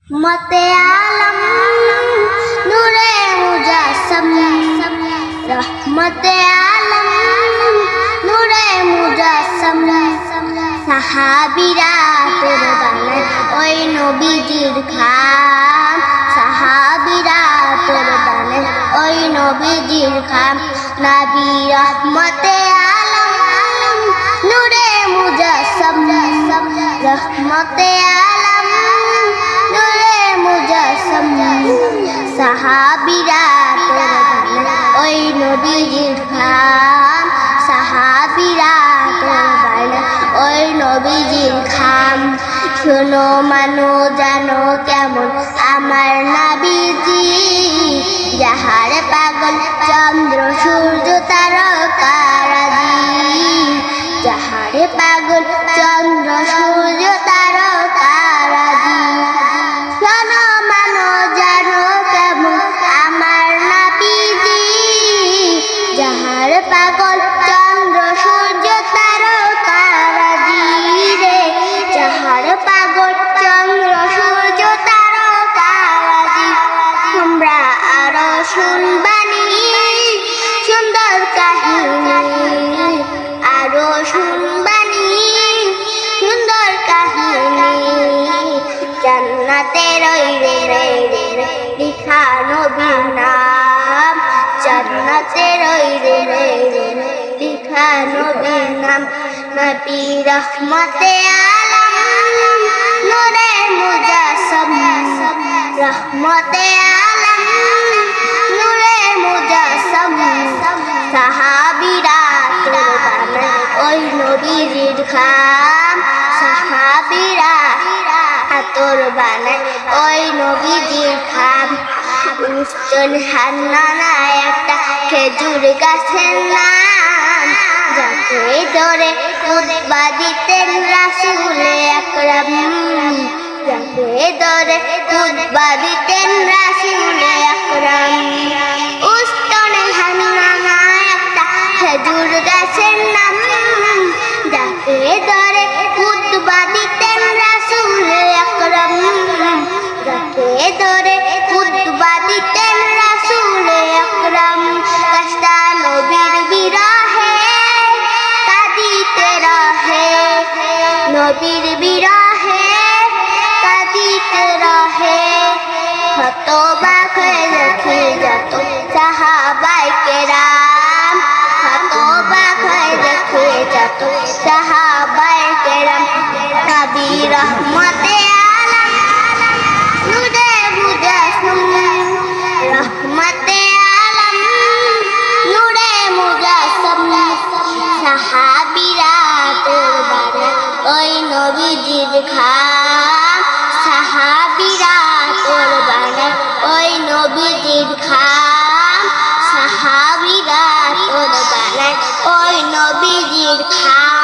मते आलम नूरे मुजस्सम रहमते आलम नूरे मुजस्सम সাহাবীরা তোর বানায় ওই নবীজির খাম সাহাবীরা তোর বানায় ওই নবীজির খাম নবী রহমতে আলম নূরে মুজস্সম রহমতে আলম নূরে মুজস্সম সাহাবীরা তোর বানায় ওই নবীজির খাম সাহাবীরা তোর বানায় ওই নবীজির খাম শোনো মানো জানো কেমন আমার নবীজি যাহার পাগল চন্দ্র সূর্য তারকারাজি যাহার পাগল চন্দ্র সূর্য তারকারাজি শোনো মানো জানো কেমন আমার নবীজি যাহার পাগল চন্দ্র সূর্য তারকারাজি রে যাহার পাগল চন্দ্র সূর্য তারকারাজি তোমরা আরো শুনবানি সুন্দর কাহিনী আরো শুনবানি সুন্দর কাহিনী জান্নাতের ওই রে লিখা নবীর নাম জান্নাতের ওই রে লিখা নবীর নাম নবী রহমতে আলম নূরে মুজস্সম রহমতে আলম নূরে মুজস্সম সাহাবীরা তোর বানায় ওই নবীজির খাম সাহাবীরা তোর বানায় ওই নবীজির খাম উচ্চন হান্নানা একটা খেজুর গাছের নাম যাকে ধরে খুতবা দিতেন রাসূল আকরাম যাকে ধরে খুতবা দিতেন রাসূল আকরাম উচ্চন হান্নানা একটা খেজুর গাছের নাম যাকে ধরে খুতবা দিতেন রাসূল আকরাম যাকে ধরে খুতবা দিতেন রাসূল আকরাম কাশটা নবীর বিরহে কাঁদিতে রহে নবীর বিরহে কাঁদিতে রহে হতবাক হয়ে দেখে যত সাহাবায়ে কেরাম হতবাক হয়ে দেখে যত সাহাবায়ে কেরাম নবী রহমতে আলম নূরে মুজস্সম রহমতে আলম নূরে মুজস্সম সাহাবীরা তোর বানায় ওই নবীজির খাম সাহাবীরা তোর বানায় ওই নবীজির খাম সাহাবীরা তোর বানায় ওই নবীজির খাম